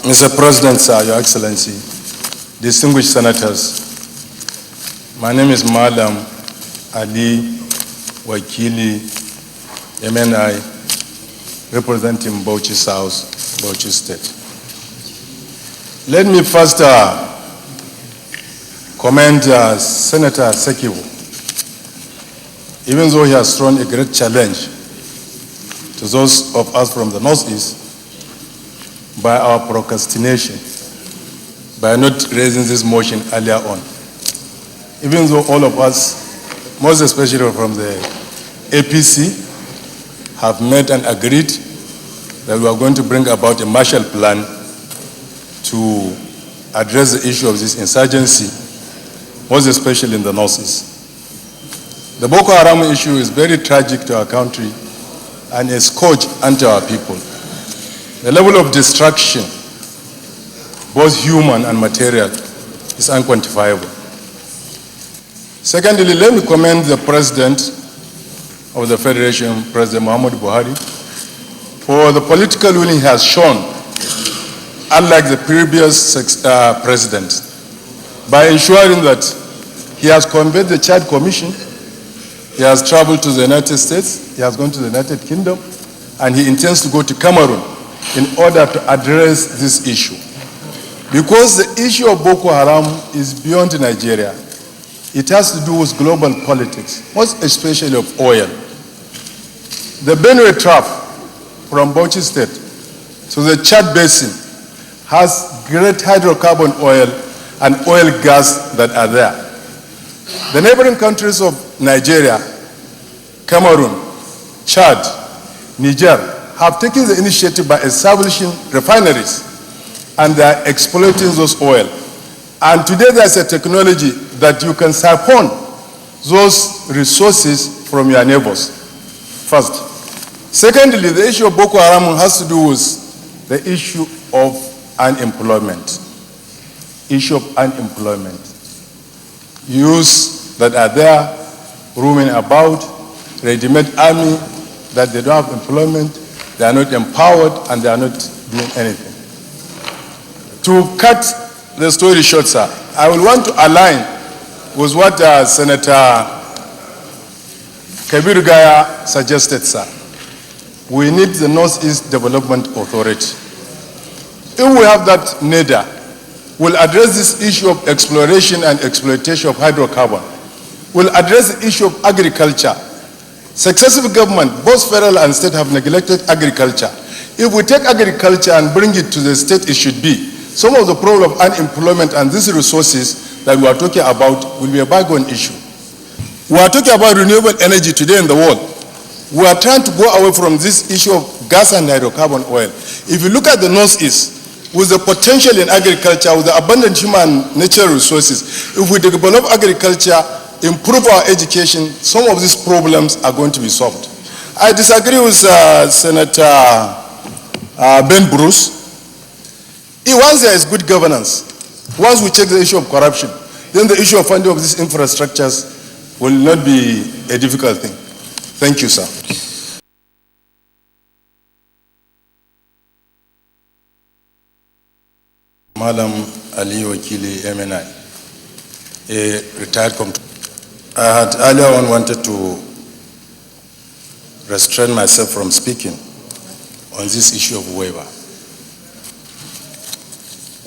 Mr. President, sir, Your Excellency, distinguished senators, my name is Madam Ali Wakili, MNI, representing Bauchi South, Bauchi State. Let me first commend Senator Sekiwo, even though he has thrown a great challenge to those of us from the Northeast by our procrastination, by not raising this motion earlier on. Even though all of us, most especially from the APC, have met and agreed that we are going to bring about a Marshall Plan to address the issue of this insurgency, most especially in the Northeast. The Boko Haram issue is very tragic to our country and a scourge unto our people. The level of destruction, both human and material, is unquantifiable. Secondly, let me commend the President of the Federation, President Muhammadu Buhari, for the political will he has shown, unlike the previous president, by ensuring that he has convened the Chad Commission, he has traveled to the United States, he has gone to the United Kingdom, and he intends to go to Cameroon in order to address this issue. Because the issue of Boko Haram is beyond Nigeria. It has to do with global politics, most especially of oil. The Benue Trough from Bauchi State to the Chad Basin has great hydrocarbon oil and oil gas that are there. The neighboring countries of Nigeria, Cameroon, Chad, Niger, have taken the initiative by establishing refineries, and they are exploiting those oil. And today there's a technology that you can siphon those resources from your neighbors, first. Secondly, the issue of Boko Haram has to do with the issue of unemployment. Issue of unemployment. Youths that are there, roaming about, ready-made army, that they don't have employment, they are not empowered, and they are not doing anything. To cut the story short, sir, I will want to align with what Senator Kabir Gaya suggested, sir. We need the Northeast Development Authority. If we have that NEDA, we'll address this issue of exploration and exploitation of hydrocarbon. We'll address the issue of agriculture. Successive government, both federal and state, have neglected agriculture. If we take agriculture and bring it to the state it should be, some of the problem of unemployment and these resources that we are talking about will be a bygone issue. We are talking about renewable energy today in the world. We are trying to go away from this issue of gas and hydrocarbon oil. If you look at the Northeast, with the potential in agriculture, with the abundant human natural resources, if we develop agriculture, improve our education, some of these problems are going to be solved. I disagree with Senator Ben Bruce. Once there is good governance, once we check the issue of corruption, then the issue of funding of these infrastructures will not be a difficult thing. Thank you, sir. Madam Ali Wakili, MNI, a retired comptroller. I had earlier on wanted to restrain myself from speaking on this issue of waiver.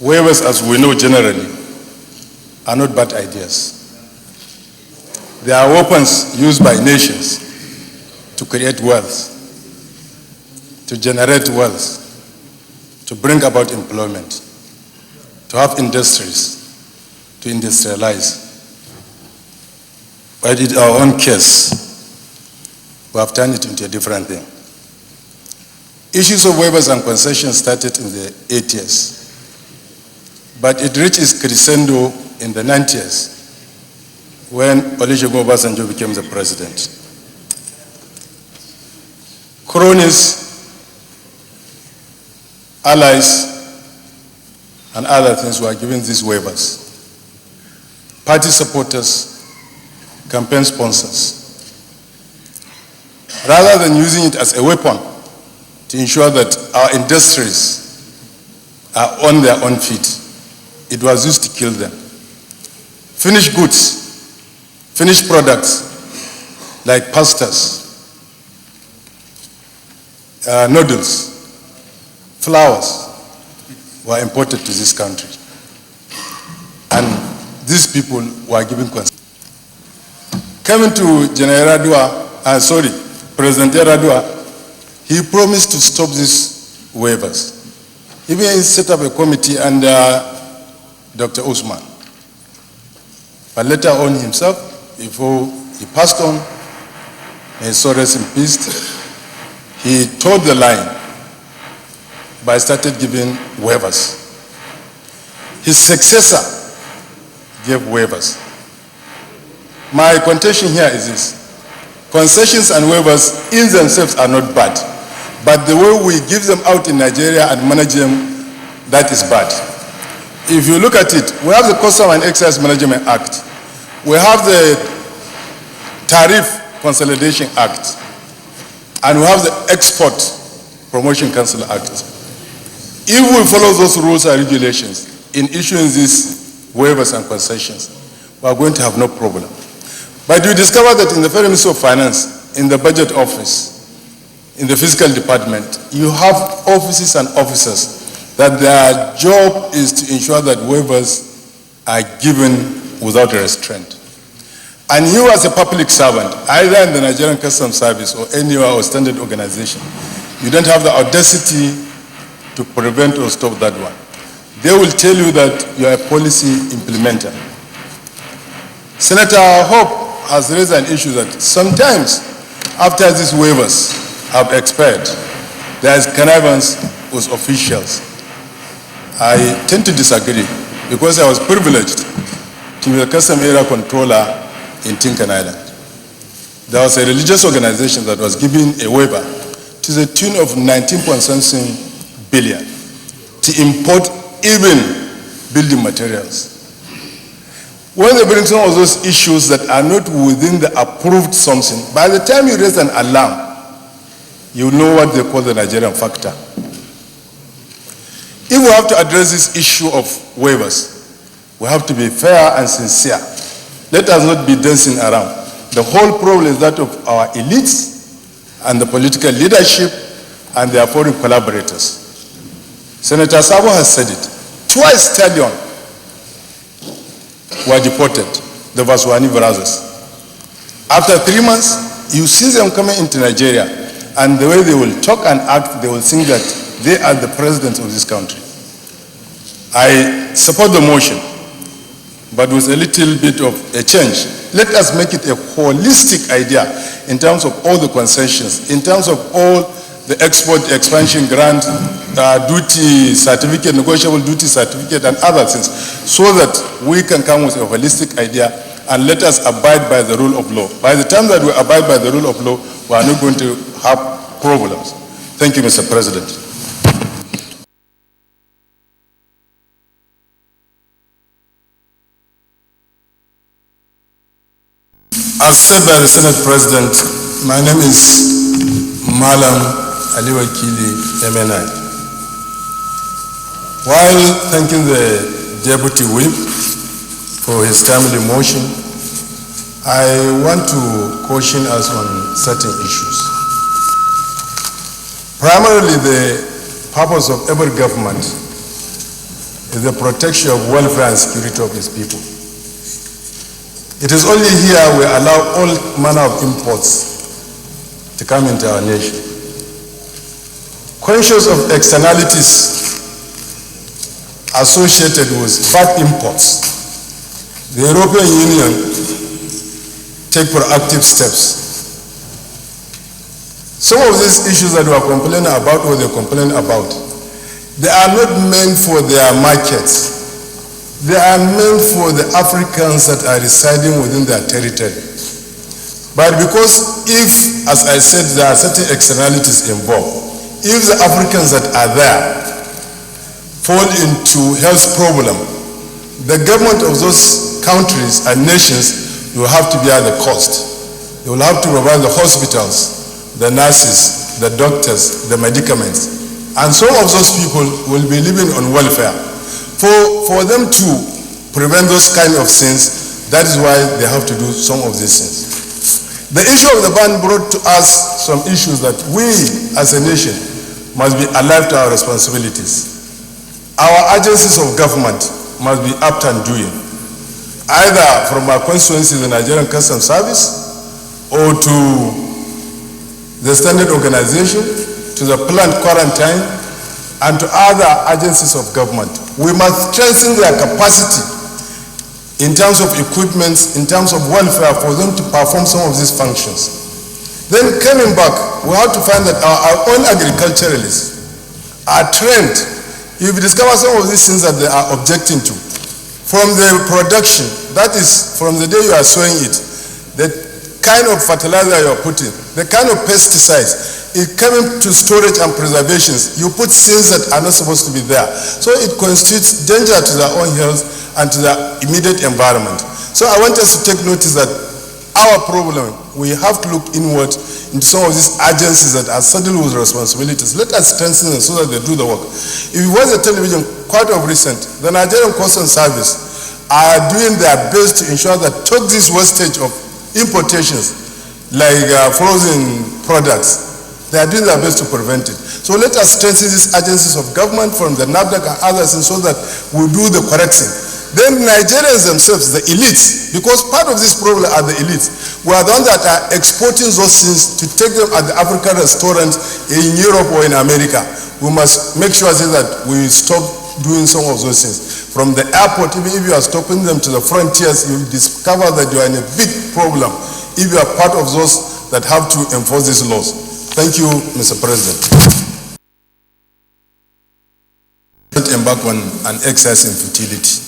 Waivers, as we know generally, are not bad ideas. They are weapons used by nations to create wealth, to generate wealth, to bring about employment, to have industries, to industrialize. But in our own case, we have turned it into a different thing. Issues of waivers and concessions started in the 80s, but it reached its crescendo in the 90s when Olusegun Obasanjo became the president. Cronies, allies, and other things were given these waivers. Party supporters, campaign sponsors. Rather than using it as a weapon to ensure that our industries are on their own feet. It was used to kill them. Finished goods, finished products like pastas, noodles, flowers were imported to this country. And these people were given consent. Coming to President Yaradua, he promised to stop these waivers. Even he set up a committee under Dr. Usman. But later on himself, before he passed on, may his soul rest in peace, he toed the line by started giving waivers. His successor gave waivers. My contention here is this. Concessions and waivers in themselves are not bad, but the way we give them out in Nigeria and manage them, that is bad. If you look at it, we have the Custom and Excise Management Act. We have the Tariff Consolidation Act. And we have the Export Promotion Council Act. If we follow those rules and regulations in issuing these waivers and concessions, we are going to have no problem. But you discover that in the Federal Ministry of Finance, in the Budget Office, in the Fiscal Department, you have offices and officers that their job is to ensure that waivers are given without restraint. And you as a public servant, either in the Nigerian Customs Service or anywhere or standard organization, you don't have the audacity to prevent or stop that one. They will tell you that you are a policy implementer. Senator Hope has raised an issue that sometimes after these waivers have expired, there is connivance with officials. I tend to disagree because I was privileged to be the custom area controller in Tinkan Island. There was a religious organization that was giving a waiver to the tune of 19.something billion to import even building materials. When they bring some of those issues that are not within the approved something, by the time you raise an alarm, you know what they call the Nigerian factor. If we have to address this issue of waivers, we have to be fair and sincere. Let us not be dancing around. The whole problem is that of our elites and the political leadership and their foreign collaborators. Senator Sabo has said it. Twice stallion were deported, the Vaswani brothers. After 3 months, you see them coming into Nigeria, and the way they will talk and act, they will think that they are the presidents of this country. I support the motion, but with a little bit of a change. Let us make it a holistic idea in terms of all the concessions, in terms of all the export expansion grant, duty certificate, negotiable duty certificate, and other things, so that we can come with a holistic idea and let us abide by the rule of law. By the time that we abide by the rule of law, we are not going to have problems. Thank you, Mr. President. As said by the Senate President, my name is Malam Ali Wakili, MNI. While thanking the Deputy Whip for his timely motion, I want to caution us on certain issues. Primarily, the purpose of every government is the protection of welfare and security of its people. It is only here we allow all manner of imports to come into our nation. Conscious of externalities associated with bad imports, the European Union take proactive steps. Some of these issues that we are complaining about or they complain about, they are not meant for their markets. They are meant for the Africans that are residing within their territory. But because if, as I said, there are certain externalities involved, if the Africans that are there fall into health problem, the government of those countries and nations will have to bear the cost. They will have to provide the hospitals, the nurses, the doctors, the medicaments, And some of those people will be living on welfare. For them to prevent those kind of sins, that is why they have to do some of these things. The issue of the ban brought to us some issues that we as a nation must be alive to our responsibilities. Our agencies of government must be up and doing, either from our constituency, the Nigerian Customs Service, or to the standard organization, to the planned quarantine, and to other agencies of government. We must strengthen their capacity in terms of equipment, in terms of welfare, for them to perform some of these functions. Then coming back, we have to find that our own agriculturalists are trained. If you discover some of these things that they are objecting to, from the production, that is from the day you are sowing it, the kind of fertilizer you are putting, the kind of pesticides, it coming to storage and preservations, you put things that are not supposed to be there. So it constitutes danger to their own health and to the immediate environment. So I want us to take notice that our problem, we have to look inward into some of these agencies that are saddled with responsibilities. Let us strengthen them so that they do the work. If you watch the television, quite of recent, the Nigerian Customs Service are doing their best to ensure that took this wastage of importations, like frozen products, they are doing their best to prevent it. So let us strengthen these agencies of government from the NAFDAC and others, and so that we do the correct thing. Then Nigerians themselves, the elites, because part of this problem are the elites, we are the ones that are exporting those things to take them at the African restaurants in Europe or in America. We must make sure that we stop doing some of those things. From the airport, even if you are stopping them to the frontiers, you discover that you are in a big problem if you are part of those that have to enforce these laws. Thank you, Mr. President. Embark on an exercise in futility.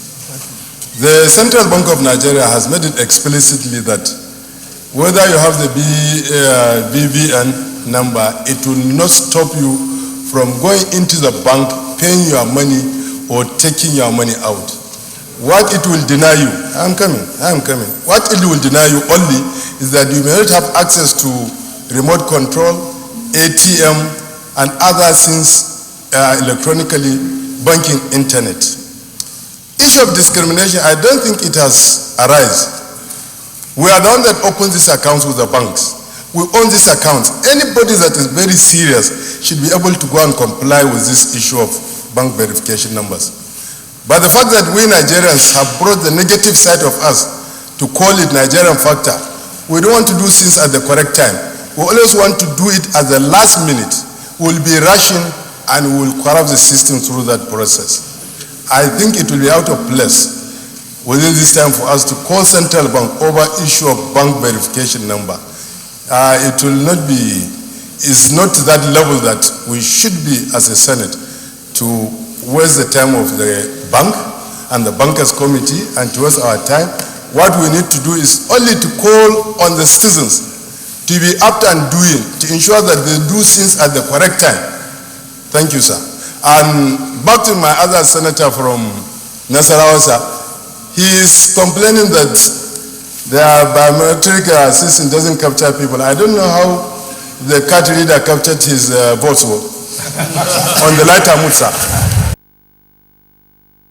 The Central Bank of Nigeria has made it explicitly that whether you have the BVN number, it will not stop you from going into the bank, paying your money, or taking your money out. What it will deny you, I'm coming. What it will deny you only is that you may not have access to remote control, ATM, and other things electronically, banking, internet. Issue of discrimination, I don't think it has arisen. We are the ones that open these accounts with the banks. We own these accounts. Anybody that is very serious should be able to go and comply with this issue of bank verification numbers. But the fact that we Nigerians have brought the negative side of us to call it Nigerian factor, we don't want to do things at the correct time. We always want to do it at the last minute. We'll be rushing and we'll corrupt the system through that process. I think it will be out of place within this time for us to call Central Bank over issue of bank verification number. It will not be, it's not to that level that we should be as a Senate to waste the time of the bank and the bankers committee and to waste our time. What we need to do is only to call on the citizens to be up and doing, to ensure that they do things at the correct time. Thank you, sir. And back to my other senator from Nasarawa, sir. He is complaining that their biometric system doesn't capture people. I don't know how the card reader captured his votes on the lighter mood, sir.